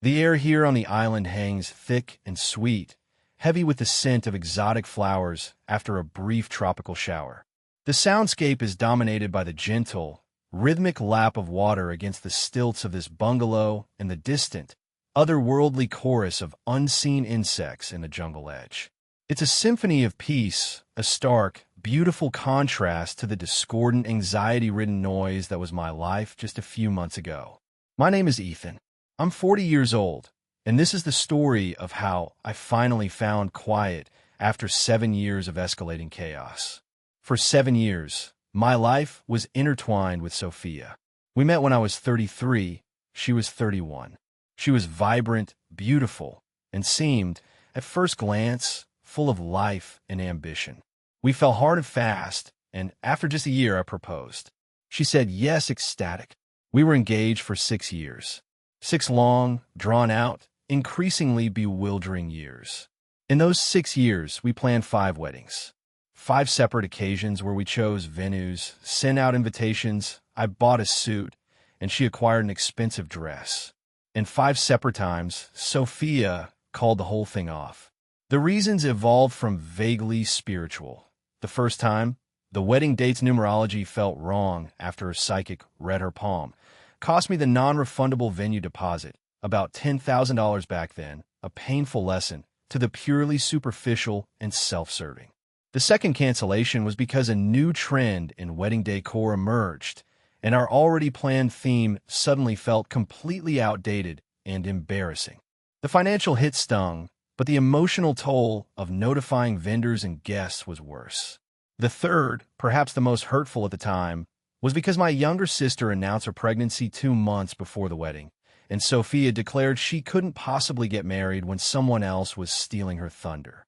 The air here on the island hangs thick and sweet, heavy with the scent of exotic flowers after a brief tropical shower. The soundscape is dominated by the gentle, rhythmic lap of water against the stilts of this bungalow and the distant, otherworldly chorus of unseen insects in the jungle edge. It's a symphony of peace, a stark, beautiful contrast to the discordant, anxiety-ridden noise that was my life just a few months ago. My name is Ethan. I'm 40 years old, and this is the story of how I finally found quiet after 7 years of escalating chaos. For 7 years, my life was intertwined with Sophia. We met when I was 33, she was 31. She was vibrant, beautiful, and seemed, at first glance, full of life and ambition. We fell hard and fast, and after just a year I proposed. She said yes, ecstatic. We were engaged for 6 years. 6 long, drawn-out, increasingly bewildering years. In those 6 years, we planned 5 weddings. 5 separate occasions where we chose venues, sent out invitations, I bought a suit, and she acquired an expensive dress. And 5 separate times, Sophia called the whole thing off. The reasons evolved from vaguely spiritual. The first time, the wedding date's numerology felt wrong after a psychic read her palm. Cost me the non-refundable venue deposit, about $10,000 back then, a painful lesson to the purely superficial and self-serving. The second cancellation was because a new trend in wedding decor emerged, and our already planned theme suddenly felt completely outdated and embarrassing. The financial hit stung, but the emotional toll of notifying vendors and guests was worse. The third, perhaps the most hurtful at the time, was because my younger sister announced her pregnancy 2 months before the wedding, and Sophia declared she couldn't possibly get married when someone else was stealing her thunder.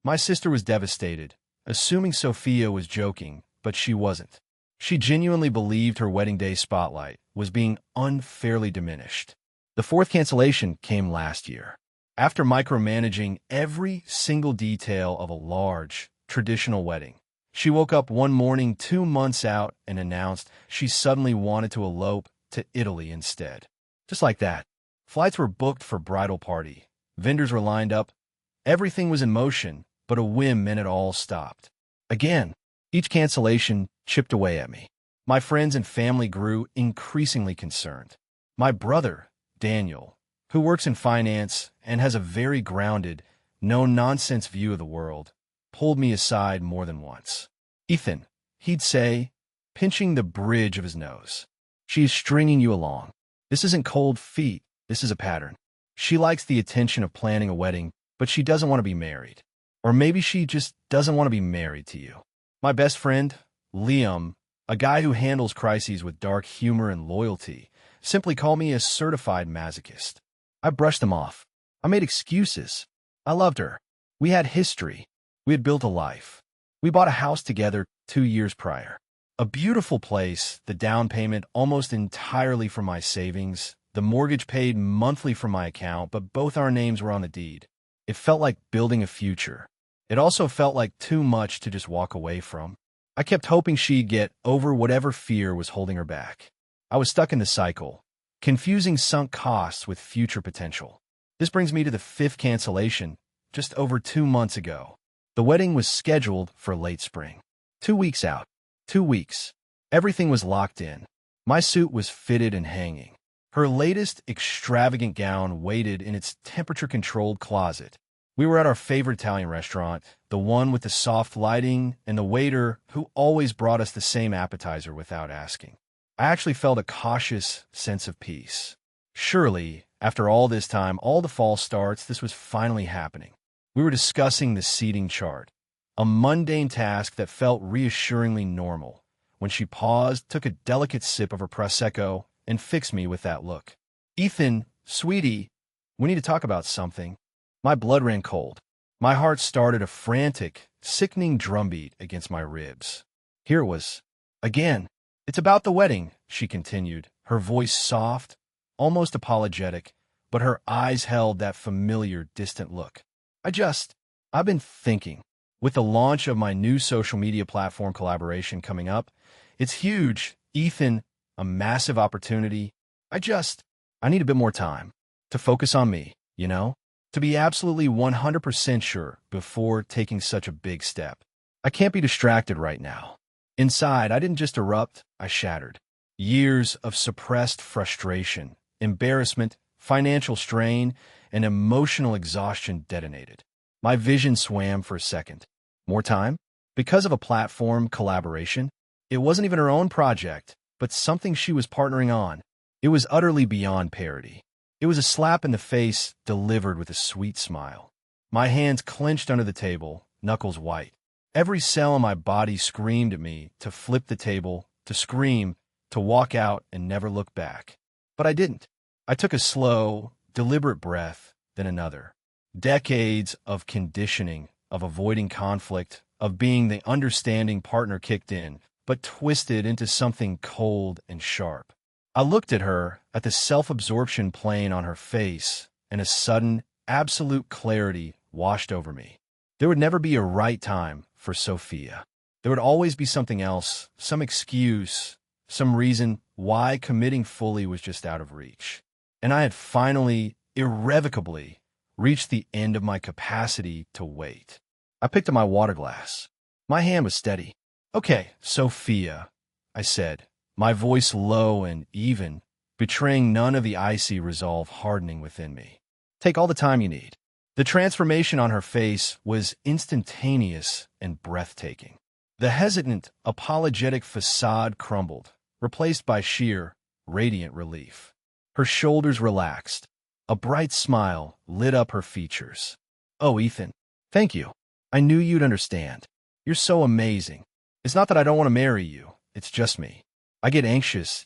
My sister was devastated, assuming Sophia was joking, but she wasn't. She genuinely believed her wedding day spotlight was being unfairly diminished. The fourth cancellation came last year. After micromanaging every single detail of a large, traditional wedding, she woke up one morning 2 months out and announced she suddenly wanted to elope to Italy instead. Just like that. Flights were booked for bridal party. Vendors were lined up. Everything was in motion, but a whim meant it all stopped. Again, each cancellation chipped away at me. My friends and family grew increasingly concerned. My brother, Daniel, who works in finance and has a very grounded, no-nonsense view of the world, pulled me aside more than once. Ethan, he'd say, pinching the bridge of his nose. She's stringing you along. This isn't cold feet. This is a pattern. She likes the attention of planning a wedding, but she doesn't want to be married. Or maybe she just doesn't want to be married to you. My best friend, Liam, a guy who handles crises with dark humor and loyalty, simply called me a certified masochist. I brushed them off. I made excuses. I loved her. We had history. We had built a life. We bought a house together 2 years prior. A beautiful place, the down payment almost entirely from my savings, the mortgage paid monthly from my account, but both our names were on the deed. It felt like building a future. It also felt like too much to just walk away from. I kept hoping she'd get over whatever fear was holding her back. I was stuck in the cycle, confusing sunk costs with future potential. This brings me to the 5th cancellation, just over 2 months ago. The wedding was scheduled for late spring. 2 weeks out. 2 weeks. Everything was locked in. My suit was fitted and hanging. Her latest extravagant gown waited in its temperature-controlled closet. We were at our favorite Italian restaurant, the one with the soft lighting and the waiter who always brought us the same appetizer without asking. I actually felt a cautious sense of peace. Surely, after all this time, all the false starts, this was finally happening. We were discussing the seating chart, a mundane task that felt reassuringly normal, when she paused, took a delicate sip of her Prosecco, and fixed me with that look. Ethan, sweetie, we need to talk about something. My blood ran cold. My heart started a frantic, sickening drumbeat against my ribs. Here it was. Again. It's about the wedding, she continued, her voice soft, almost apologetic, but her eyes held that familiar, distant look. I've been thinking. With the launch of my new social media platform collaboration coming up, it's huge, Ethan, a massive opportunity. I need a bit more time. to focus on me, to be absolutely 100% sure before taking such a big step. I can't be distracted right now. Inside, I didn't just erupt, I shattered. Years of suppressed frustration, embarrassment, financial strain, and emotional exhaustion detonated. My vision swam for a second. More time? Because of a platform collaboration? It wasn't even her own project, but something she was partnering on. It was utterly beyond parody. It was a slap in the face delivered with a sweet smile. My hands clenched under the table, knuckles white. Every cell in my body screamed at me to flip the table, to scream, to walk out and never look back. But I didn't. I took a slow, deliberate breath, then another. Decades of conditioning, of avoiding conflict, of being the understanding partner kicked in, but twisted into something cold and sharp. I looked at her, at the self-absorption playing on her face, and a sudden, absolute clarity washed over me. There would never be a right time for Sophia. There would always be something else, some excuse, some reason why committing fully was just out of reach. And I had finally, irrevocably, reached the end of my capacity to wait. I picked up my water glass. My hand was steady. "Okay, Sophia," I said, my voice low and even, betraying none of the icy resolve hardening within me. "Take all the time you need." The transformation on her face was instantaneous and breathtaking. The hesitant, apologetic facade crumbled, replaced by sheer, radiant relief. Her shoulders relaxed. A bright smile lit up her features. "Oh, Ethan, thank you. I knew you'd understand. You're so amazing. It's not that I don't want to marry you. It's just me. I get anxious,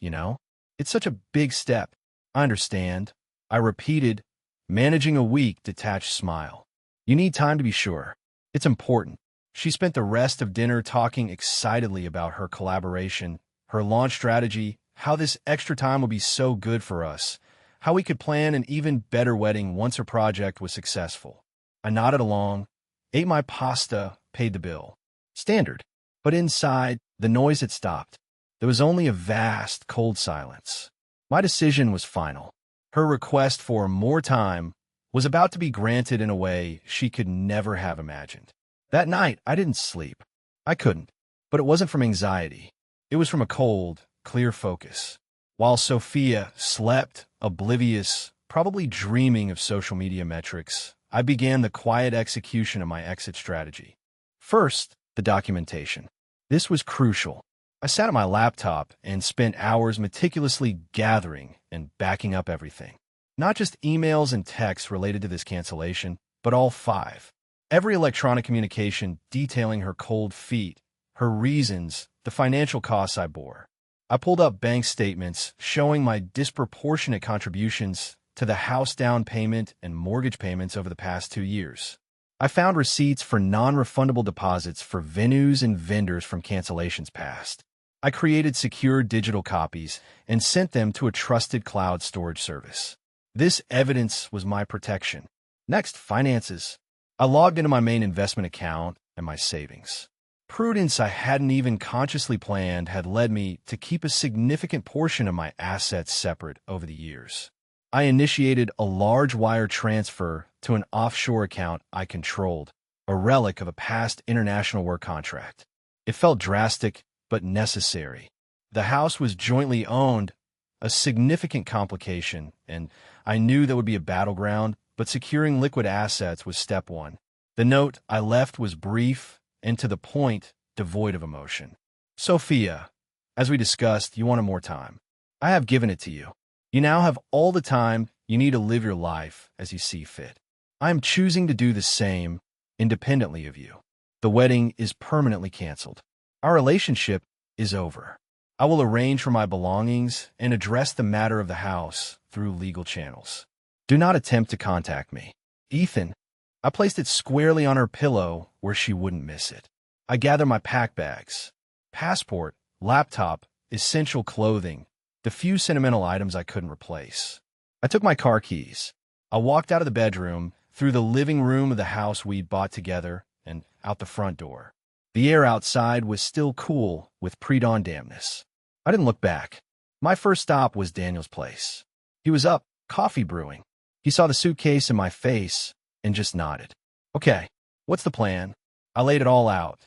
It's such a big step." "I understand," I repeated, managing a weak, detached smile. "You need time to be sure. It's important." She spent the rest of dinner talking excitedly about her collaboration, her launch strategy, how this extra time would be so good for us, how we could plan an even better wedding once her project was successful. I nodded along, ate my pasta, paid the bill. Standard. But inside, the noise had stopped. There was only a vast, cold silence. My decision was final. Her request for more time was about to be granted in a way she could never have imagined. That night, I didn't sleep. I couldn't. But it wasn't from anxiety. It was from a cold, clear focus. While Sophia slept, oblivious, probably dreaming of social media metrics, I began the quiet execution of my exit strategy. First, the documentation. This was crucial. I sat at my laptop and spent hours meticulously gathering and backing up everything. Not just emails and texts related to this cancellation, but all 5. Every electronic communication detailing her cold feet, her reasons, the financial costs I bore. I pulled up bank statements showing my disproportionate contributions to the house down payment and mortgage payments over the past 2 years. I found receipts for non-refundable deposits for venues and vendors from cancellations past. I created secure digital copies and sent them to a trusted cloud storage service. This evidence was my protection. Next, finances. I logged into my main investment account and my savings. Prudence I hadn't even consciously planned had led me to keep a significant portion of my assets separate over the years. I initiated a large wire transfer to an offshore account I controlled, a relic of a past international work contract. It felt drastic, but necessary. The house was jointly owned, a significant complication, and I knew that would be a battleground, but securing liquid assets was step one. The note I left was brief and to the point, devoid of emotion. "Sophia, as we discussed, you wanted more time. I have given it to you. You now have all the time you need to live your life as you see fit. I am choosing to do the same, independently of you. The wedding is permanently canceled. Our relationship is over. I will arrange for my belongings and address the matter of the house through legal channels. Do not attempt to contact me. Ethan." I placed it squarely on her pillow where she wouldn't miss it. I gathered my pack bags, passport, laptop, essential clothing, the few sentimental items I couldn't replace. I took my car keys. I walked out of the bedroom, through the living room of the house we'd bought together, and out the front door. The air outside was still cool with pre-dawn dampness. I didn't look back. My first stop was Daniel's place. He was up, coffee brewing. He saw the suitcase in my face and just nodded. Okay, what's the plan? I laid it all out.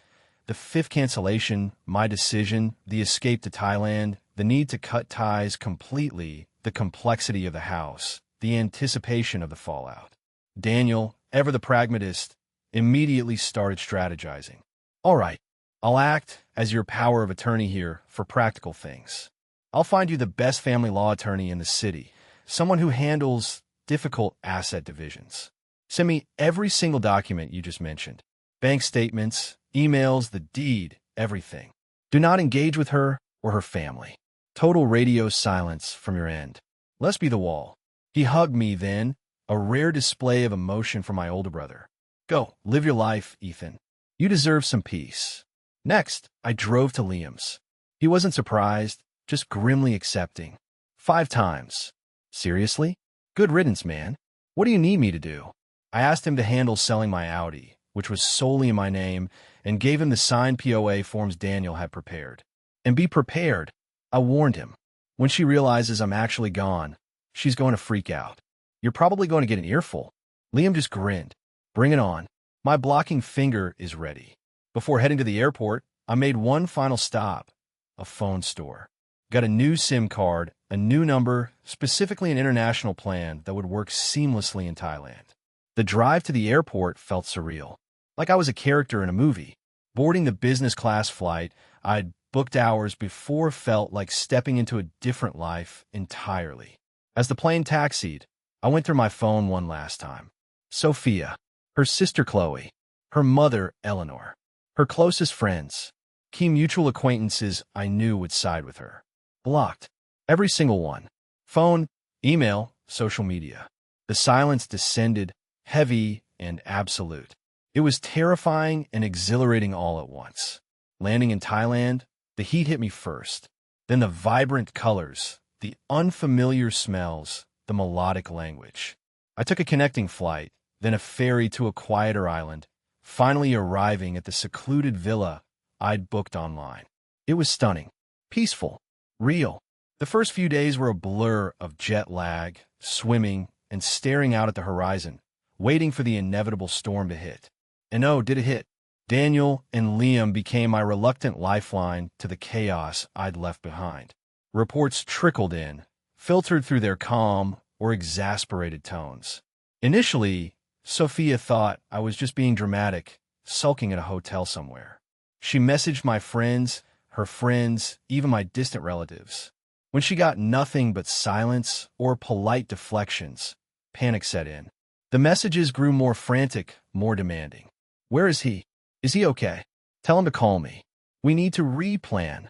The fifth cancellation, my decision, the escape to Thailand, the need to cut ties completely, the complexity of the house, the anticipation of the fallout. Daniel, ever the pragmatist, immediately started strategizing. All right, I'll act as your power of attorney here for practical things. I'll find you the best family law attorney in the city, someone who handles difficult asset divisions. Send me every single document you just mentioned. Bank statements, emails, the deed, everything. Do not engage with her or her family. Total radio silence from your end. Let's be the wall. He hugged me then, a rare display of emotion from my older brother. Go, live your life, Ethan. You deserve some peace. Next, I drove to Liam's. He wasn't surprised, just grimly accepting. 5 times. Seriously? Good riddance, man. What do you need me to do? I asked him to handle selling my Audi, which was solely in my name, and gave him the signed POA forms Daniel had prepared. And be prepared, I warned him. When she realizes I'm actually gone, she's going to freak out. You're probably going to get an earful. Liam just grinned. Bring it on. My blocking finger is ready. Before heading to the airport, I made one final stop, a phone store. Got a new SIM card, a new number, specifically an international plan that would work seamlessly in Thailand. The drive to the airport felt surreal, like I was a character in a movie. Boarding the business class flight I'd booked hours before felt like stepping into a different life entirely. As the plane taxied, I went through my phone one last time. Sophia, her sister Chloe, her mother Eleanor, her closest friends, key mutual acquaintances I knew would side with her. Blocked. Every single one. Phone, email, social media. The silence descended, heavy and absolute. It was terrifying and exhilarating all at once. Landing in Thailand, the heat hit me first. Then the vibrant colors, the unfamiliar smells, the melodic language. I took a connecting flight, then a ferry to a quieter island, finally arriving at the secluded villa I'd booked online. It was stunning, peaceful, real. The first few days were a blur of jet lag, swimming, and staring out at the horizon, waiting for the inevitable storm to hit. And oh, did it hit. Daniel and Liam became my reluctant lifeline to the chaos I'd left behind. Reports trickled in, filtered through their calm or exasperated tones. Initially, Sophia thought I was just being dramatic, sulking at a hotel somewhere. She messaged my friends, her friends, even my distant relatives. When she got nothing but silence or polite deflections, panic set in. The messages grew more frantic, more demanding. Where is he? Is he okay? Tell him to call me. We need to replan.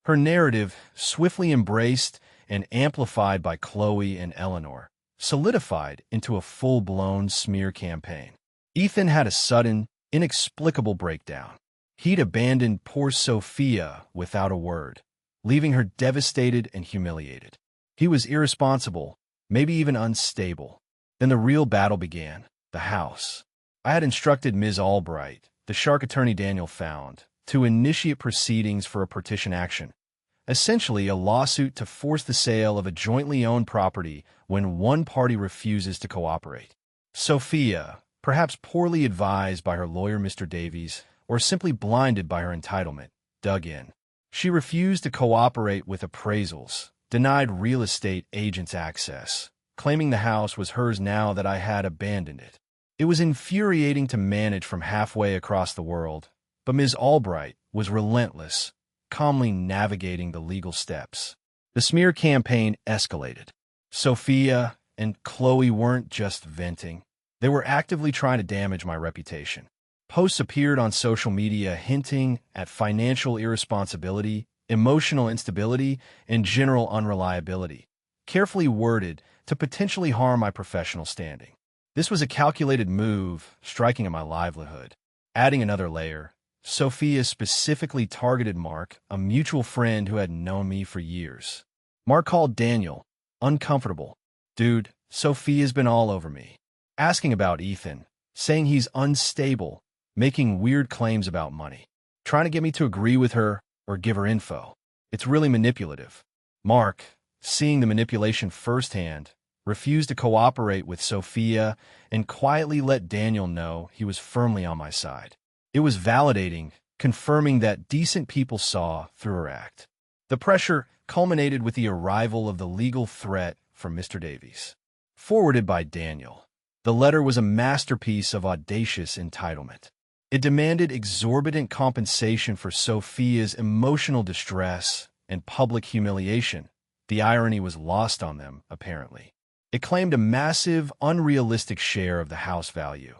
Her narrative, swiftly embraced and amplified by Chloe and Eleanor, solidified into a full-blown smear campaign. Ethan had a sudden, inexplicable breakdown. He'd abandoned poor Sophia without a word, leaving her devastated and humiliated. He was irresponsible, maybe even unstable. Then the real battle began, the house. I had instructed Ms. Albright, the shark attorney Daniel found, to initiate proceedings for a partition action, essentially a lawsuit to force the sale of a jointly owned property when one party refuses to cooperate. Sophia, perhaps poorly advised by her lawyer Mr. Davies, or simply blinded by her entitlement, dug in. She refused to cooperate with appraisals, denied real estate agents access, claiming the house was hers now that I had abandoned it. It was infuriating to manage from halfway across the world, but Ms. Albright was relentless, calmly navigating the legal steps. The smear campaign escalated. Sophia and Chloe weren't just venting. They were actively trying to damage my reputation. Posts appeared on social media hinting at financial irresponsibility, emotional instability, and general unreliability, carefully worded to potentially harm my professional standing. This was a calculated move, striking at my livelihood. Adding another layer, Sophia specifically targeted Mark, a mutual friend who had known me for years. Mark called Daniel, uncomfortable. Dude, Sophia's been all over me. Asking about Ethan, saying he's unstable, making weird claims about money, trying to get me to agree with her or give her info. It's really manipulative. Mark, seeing the manipulation firsthand, refused to cooperate with Sophia, and quietly let Daniel know he was firmly on my side. It was validating, confirming that decent people saw through her act. The pressure culminated with the arrival of the legal threat from Mr. Davies. Forwarded by Daniel, the letter was a masterpiece of audacious entitlement. It demanded exorbitant compensation for Sophia's emotional distress and public humiliation. The irony was lost on them, apparently. It claimed a massive, unrealistic share of the house value,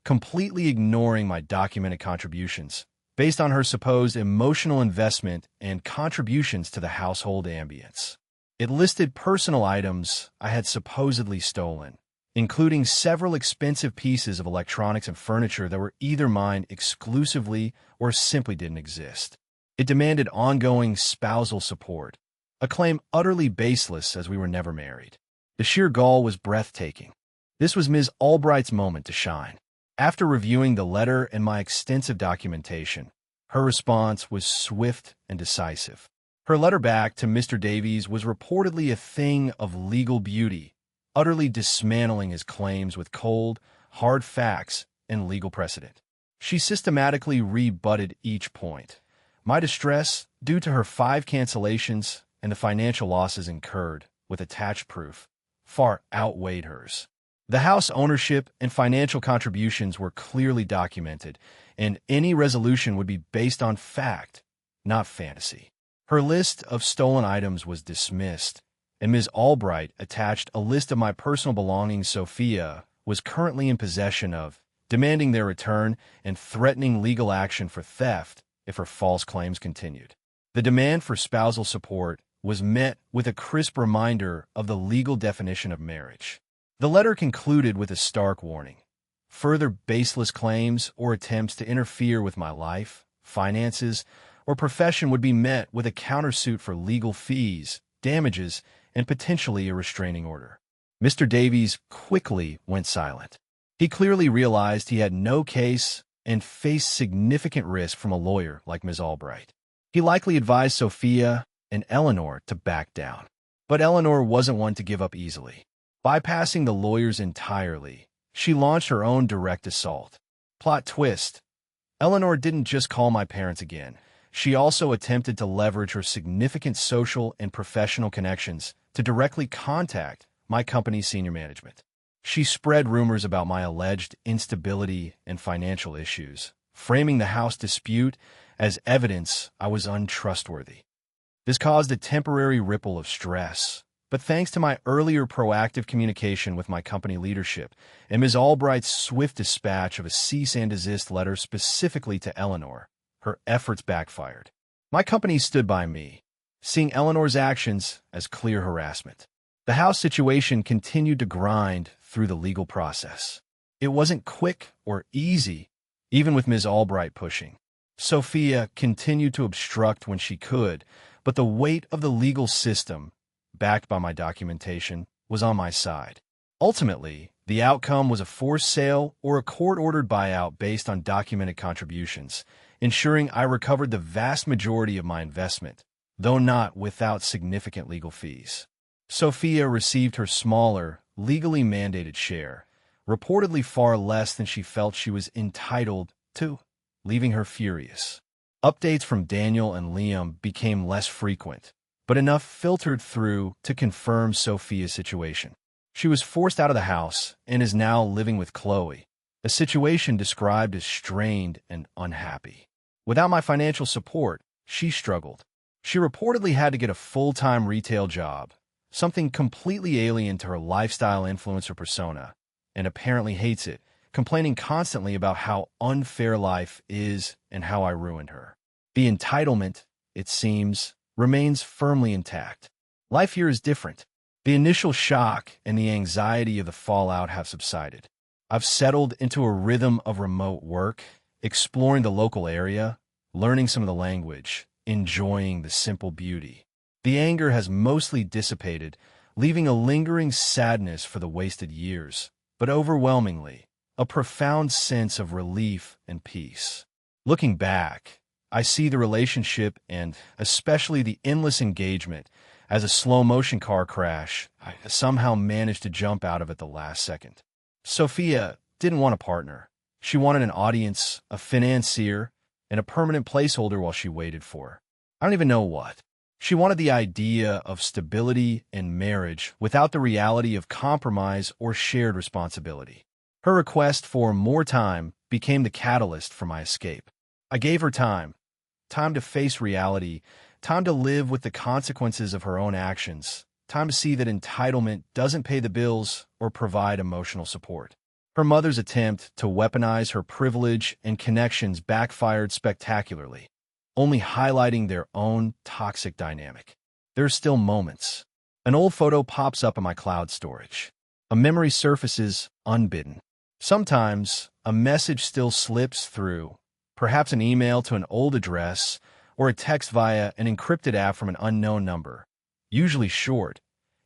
completely ignoring my documented contributions, based on her supposed emotional investment and contributions to the household ambience. It listed personal items I had supposedly stolen, including several expensive pieces of electronics and furniture that were either mine exclusively or simply didn't exist. It demanded ongoing spousal support, a claim utterly baseless as we were never married. The sheer gall was breathtaking. This was Ms. Albright's moment to shine. After reviewing the letter and my extensive documentation, her response was swift and decisive. Her letter back to Mr. Davies was reportedly a thing of legal beauty, utterly dismantling his claims with cold, hard facts and legal precedent. She systematically rebutted each point. My distress, due to her 5 cancellations and the financial losses incurred, with attached proof, far outweighed hers. The house ownership and financial contributions were clearly documented, and any resolution would be based on fact, not fantasy. Her list of stolen items was dismissed, and Ms. Albright attached a list of my personal belongings Sophia was currently in possession of, demanding their return and threatening legal action for theft if her false claims continued. The demand for spousal support was met with a crisp reminder of the legal definition of marriage. The letter concluded with a stark warning. Further baseless claims or attempts to interfere with my life, finances, or profession would be met with a countersuit for legal fees, damages, and potentially a restraining order. Mr. Davies quickly went silent. He clearly realized he had no case and faced significant risk from a lawyer like Ms. Albright. He likely advised Sophia and Eleanor to back down. But Eleanor wasn't one to give up easily. Bypassing the lawyers entirely, she launched her own direct assault. Plot twist. Eleanor didn't just call my parents again. She also attempted to leverage her significant social and professional connections to directly contact my company's senior management. She spread rumors about my alleged instability and financial issues, framing the house dispute as evidence I was untrustworthy. This caused a temporary ripple of stress, but thanks to my earlier proactive communication with my company leadership and Ms. Albright's swift dispatch of a cease and desist letter specifically to Eleanor, her efforts backfired. My company stood by me, seeing Eleanor's actions as clear harassment. The house situation continued to grind through the legal process. It wasn't quick or easy, even with Ms. Albright pushing. Sophia continued to obstruct when she could, but the weight of the legal system, backed by my documentation, was on my side. Ultimately, the outcome was a forced sale or a court-ordered buyout based on documented contributions, ensuring I recovered the vast majority of my investment, though not without significant legal fees. Sophia received her smaller, legally mandated share, reportedly far less than she felt she was entitled to, leaving her furious. Updates from Daniel and Liam became less frequent, but enough filtered through to confirm Sophia's situation. She was forced out of the house and is now living with Chloe, a situation described as strained and unhappy. Without my financial support, she struggled. She reportedly had to get a full-time retail job, something completely alien to her lifestyle influencer persona, and apparently hates it, complaining constantly about how unfair life is and how I ruined her. The entitlement, it seems, remains firmly intact. Life here is different. The initial shock and the anxiety of the fallout have subsided. I've settled into a rhythm of remote work, exploring the local area, learning some of the language, enjoying the simple beauty. The anger has mostly dissipated, leaving a lingering sadness for the wasted years, but overwhelmingly, a profound sense of relief and peace. Looking back, I see the relationship and especially the endless engagement as a slow-motion car crash I somehow managed to jump out of it the last second. Sophia didn't want a partner. She wanted an audience, a financier, and a permanent placeholder while she waited for. I don't even know what. She wanted the idea of stability and marriage without the reality of compromise or shared responsibility. Her request for more time became the catalyst for my escape. I gave her time to face reality, time to live with the consequences of her own actions, time to see that entitlement doesn't pay the bills or provide emotional support. Her mother's attempt to weaponize her privilege and connections backfired spectacularly, only highlighting their own toxic dynamic. There are still moments. An old photo pops up in my cloud storage. A memory surfaces unbidden. Sometimes, a message still slips through, perhaps an email to an old address or a text via an encrypted app from an unknown number, usually short,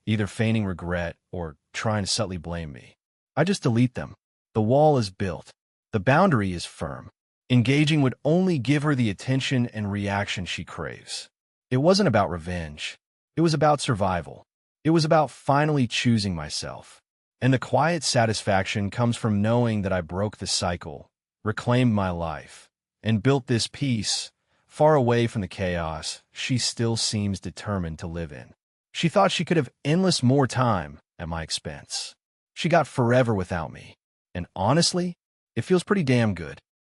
either feigning regret or trying to subtly blame me. I just delete them. The wall is built. The boundary is firm. Engaging would only give her the attention and reaction she craves. It wasn't about revenge. It was about survival. It was about finally choosing myself. And the quiet satisfaction comes from knowing that I broke the cycle, reclaimed my life, and built this peace, far away from the chaos she still seems determined to live in. She thought she could have endless more time at my expense. She got forever without me. And honestly, it feels pretty damn good.